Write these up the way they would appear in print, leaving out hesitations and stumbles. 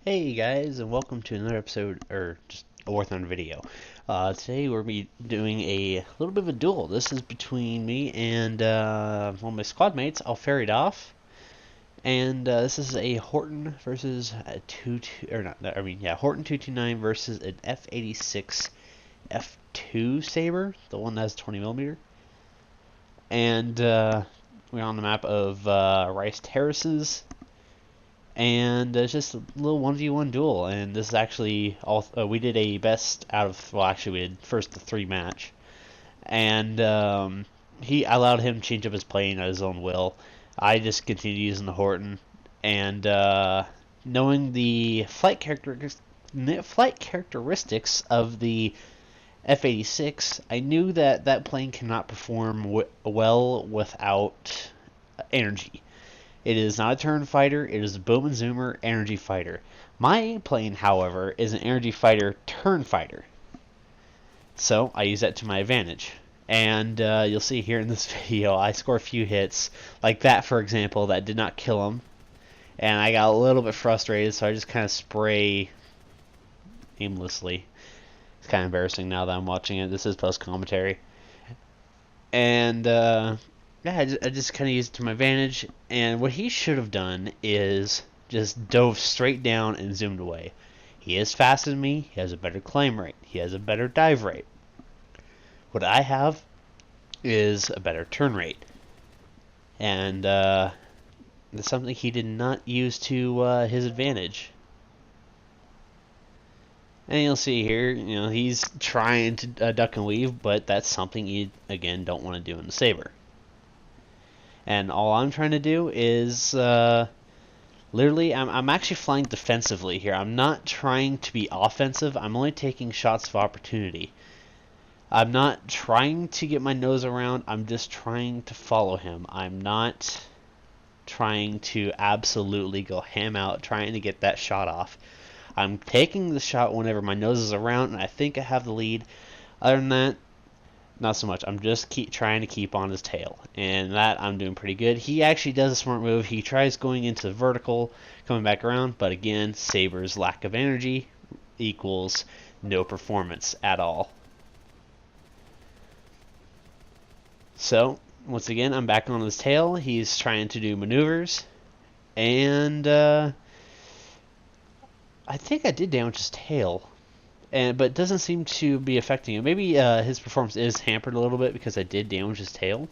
Hey guys, and welcome to another episode, or just a Warthog video. Today we're be doing a little bit of a duel. This is between me and one of my squad mates, Alpharidoff, and this is a Horton versus a Horton 229 versus an F86 F2 Saber, the one that has 20mm, and we're on the map of Rice Terraces. And it's just a little 1v1 duel, and this is actually we did a best out of, well, actually we did first the 3 match, and I allowed him to change up his plane at his own will. I just continued using the Horton, and knowing the flight characteristics of the F86, I knew that that plane cannot perform well without energy. It is not a turn fighter, it is a boom and zoomer energy fighter. My plane, however, is an energy fighter turn fighter. So I use that to my advantage. And you'll see here in this video, I score a few hits. Like that, for example, that did not kill him. And I got a little bit frustrated, so I just kind of spray aimlessly. It's kind of embarrassing now that I'm watching it. This is post-commentary. And yeah, I just kind of used it to my advantage, and what he should have done is just dove straight down and zoomed away. He is faster than me, he has a better climb rate, he has a better dive rate. What I have is a better turn rate, and that's something he did not use to his advantage. And you'll see here, he's trying to duck and weave, but that's something you, again, don't want to do in the Saber. And all I'm trying to do is, literally, I'm actually flying defensively here. I'm not trying to be offensive. I'm only taking shots of opportunity. I'm not trying to get my nose around. I'm just trying to follow him. I'm not trying to absolutely go ham out, trying to get that shot off. I'm taking the shot whenever my nose is around, and I think I have the lead. Other than that, not so much. I'm just trying to keep on his tail, and that I'm doing pretty good. He actually does a smart move. He tries going into the vertical, coming back around, but again, Saber's lack of energy equals no performance at all. So, once again, I'm back on his tail. He's trying to do maneuvers, and I think I did damage his tail. But it doesn't seem to be affecting him. Maybe his performance is hampered a little bit because I did damage his tail.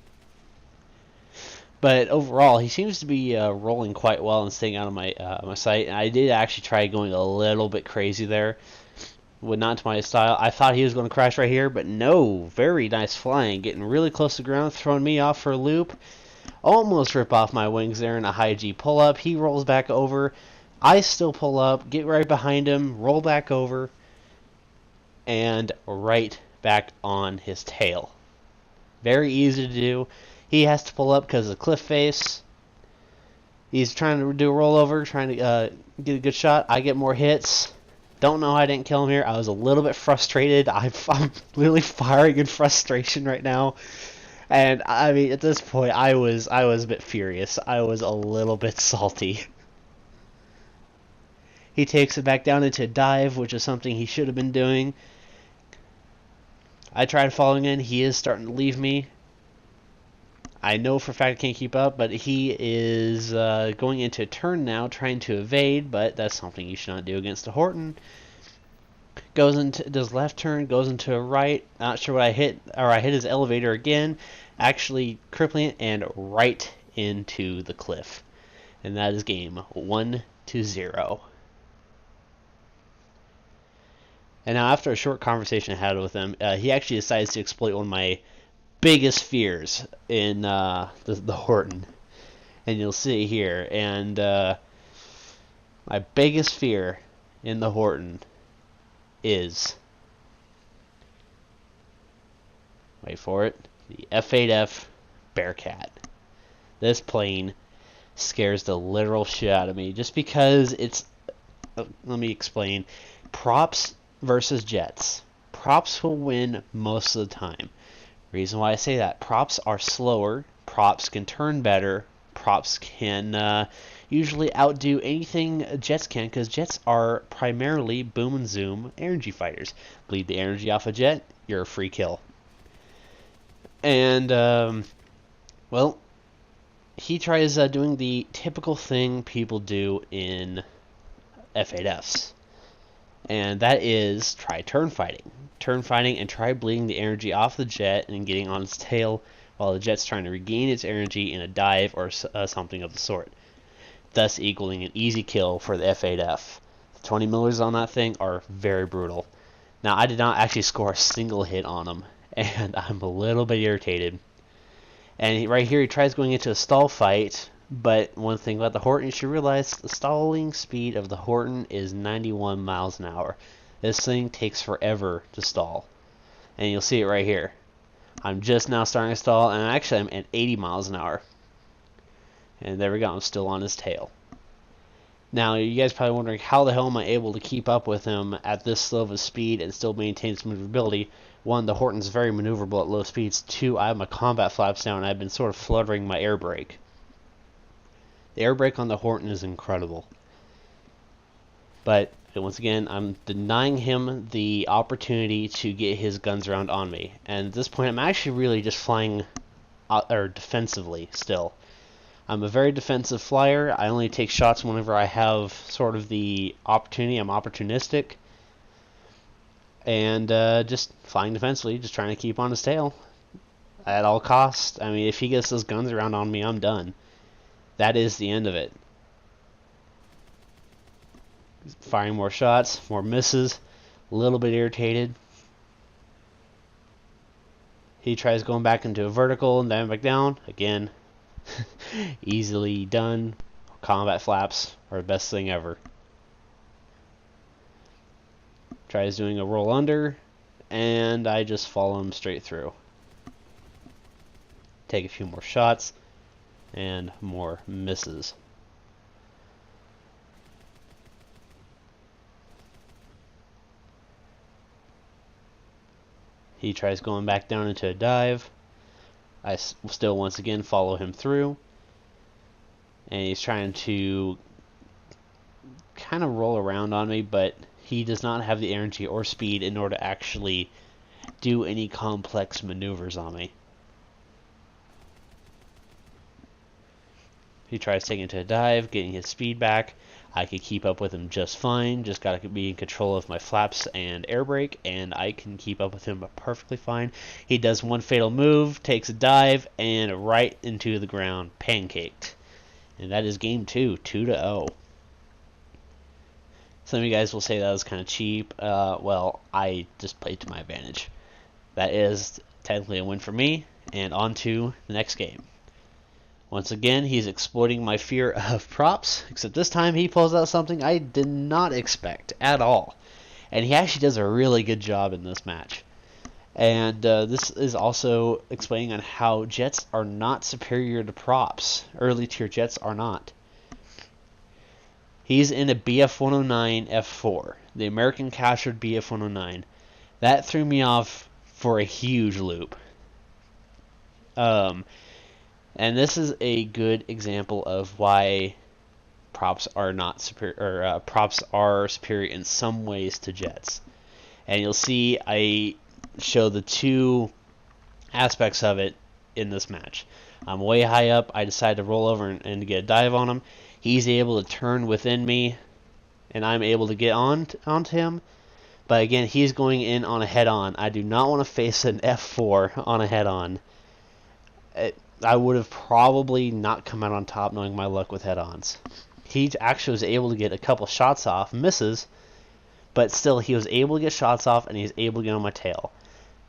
But overall, he seems to be rolling quite well and staying out of my sight. And I did actually try going a little bit crazy there, not to my style. I thought he was going to crash right here, but no. Very nice flying, getting really close to the ground, throwing me off for a loop. Almost rip off my wings there in a high G pull up. He rolls back over. I still pull up, get right behind him, roll back over, and right back on his tail. Very easy to do. He has to pull up because of the cliff face. He's trying to do a rollover, trying to get a good shot. I get more hits. Don't know how I didn't kill him here. I was a little bit frustrated. I'm literally firing in frustration right now. And I mean, at this point, I was a bit furious. I was a little bit salty. He takes it back down into a dive, which is something he should have been doing. I tried following in. He is starting to leave me. I know for a fact I can't keep up, but he is going into a turn now, trying to evade, but that's something you should not do against a Horton. Does left turn, goes into a right. Not sure what I hit, or I hit his elevator again, actually crippling it, and right into the cliff. And that is game 1-0. And now, after a short conversation I had with him, he actually decides to exploit one of my biggest fears in the Horton. And you'll see here. And my biggest fear in the Horton is, wait for it, the F8F Bearcat. This plane scares the literal shit out of me, just because it's, let me explain, props versus jets. Props will win most of the time. Reason why I say that, props are slower, props can turn better, props can usually outdo anything jets can, because jets are primarily boom and zoom energy fighters. Bleed the energy off a jet, you're a free kill. And, well, he tries doing the typical thing people do in F8Fs. And that is try turn fighting. Turn fighting and try bleeding the energy off the jet and getting on its tail while the jet's trying to regain its energy in a dive or something of the sort, thus equaling an easy kill for the F8F. The 20 millers on that thing are very brutal. Now, I did not actually score a single hit on him, and I'm a little bit irritated. And right here, he tries going into a stall fight, but one thing about the Horton, you should realize the stalling speed of the Horton is 91 miles an hour. This thing takes forever to stall. And you'll see it right here. I'm just now starting to stall, and actually I'm at 80 miles an hour. And there we go, I'm still on his tail. Now, you guys probably wondering, how the hell am I able to keep up with him at this slow of a speed and still maintain some maneuverability? One, the Horton's very maneuverable at low speeds. Two, I have my combat flaps down, and I've been sort of fluttering my air brake. The air brake on the Horton is incredible. But, once again, I'm denying him the opportunity to get his guns around on me. And at this point, I'm actually really just flying defensively still. I'm a very defensive flyer. I only take shots whenever I have sort of the opportunity. I'm opportunistic. And just flying defensively, just trying to keep on his tail at all costs. I mean, if he gets those guns around on me, I'm done. That is the end of it. Firing more shots, more misses, a little bit irritated. He tries going back into a vertical and then back down. Again, easily done. Combat flaps are the best thing ever. Tries doing a roll under, and I just follow him straight through. Take a few more shots, and more misses. He tries going back down into a dive. I still once again follow him through. And he's trying to kind of roll around on me, but he does not have the energy or speed in order to actually do any complex maneuvers on me. He tries taking it to a dive, getting his speed back. I could keep up with him just fine. Just got to be in control of my flaps and air brake, and I can keep up with him perfectly fine. He does one fatal move, takes a dive, and right into the ground, pancaked. And that is game 2, 2-0. Some of you guys will say that was kind of cheap. Well, I just played to my advantage. That is technically a win for me, and on to the next game. Once again, he's exploiting my fear of props, except this time he pulls out something I did not expect at all. And he actually does a really good job in this match. And this is also explaining on how jets are not superior to props. Early tier jets are not. He's in a BF-109 F4, the American captured BF-109. That threw me off for a huge loop. And this is a good example of why props are not superior, or props are superior in some ways to jets. And you'll see I show the two aspects of it in this match. I'm way high up. I decide to roll over and to get a dive on him. He's able to turn within me, and I'm able to get onto him. But again, he's going in on a head-on. I do not want to face an F4 on a head-on. I would have probably not come out on top knowing my luck with head-ons. He actually was able to get a couple shots off, misses, but still he was able to get shots off and he was able to get on my tail.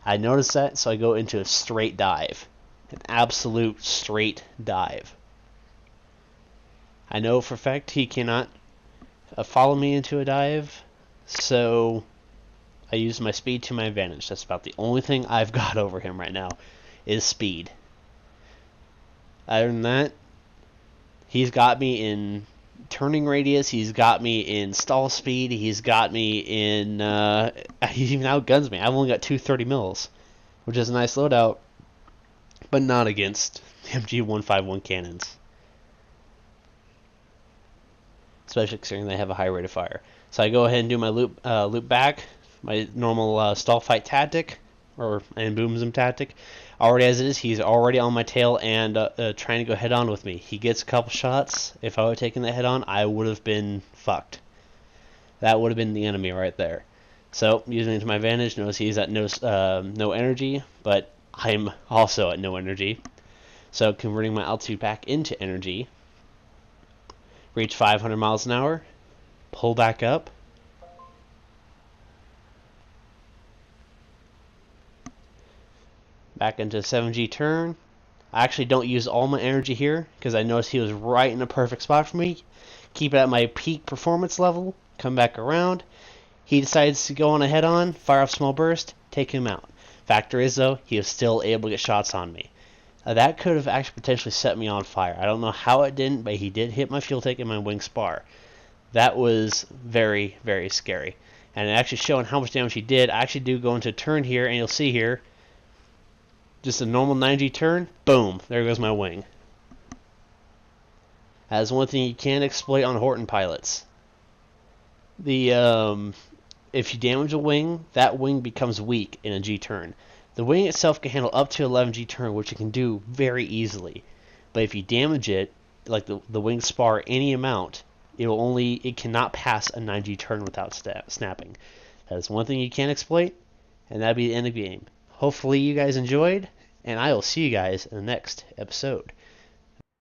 I noticed that, so I go into a straight dive. An absolute straight dive. I know for a fact he cannot follow me into a dive, so I use my speed to my advantage. That's about the only thing I've got over him right now, is speed. Other than that, he's got me in turning radius, he's got me in stall speed, he's got me in, he even outguns me. I've only got 230 mils, which is a nice loadout, but not against MG151 cannons. especially considering they have a high rate of fire. So I go ahead and do my loop back, my normal stall fight tactic, and boom zoom tactic. Already as it is, he's already on my tail and trying to go head on with me. He gets a couple shots. If I would have taken that head on, I would have been fucked. That would have been the enemy right there. So using it to my advantage, notice he's at no energy, but I'm also at no energy. So converting my altitude back into energy, reach 500 miles an hour, pull back up, back into 7G turn. I actually don't use all my energy here because I noticed he was right in a perfect spot for me. Keep it at my peak performance level, come back around. He decides to go on a head-on, fire off small burst, take him out. Factor is, though, he was still able to get shots on me. That could have actually potentially set me on fire. I don't know how it didn't, but he did hit my fuel tank and my wing spar. That was very, very scary. And actually showing how much damage he did, I actually do go into turn here, and you'll see here, just a normal 9G turn, boom, there goes my wing. That is one thing you can exploit on Horton pilots. If you damage a wing, that wing becomes weak in a G turn. The wing itself can handle up to 11G turn, which it can do very easily. But if you damage it, like the wing spar any amount, it cannot pass a 9G turn without snapping. That is one thing you can exploit, and that'd be the end of the game. Hopefully you guys enjoyed, and I will see you guys in the next episode.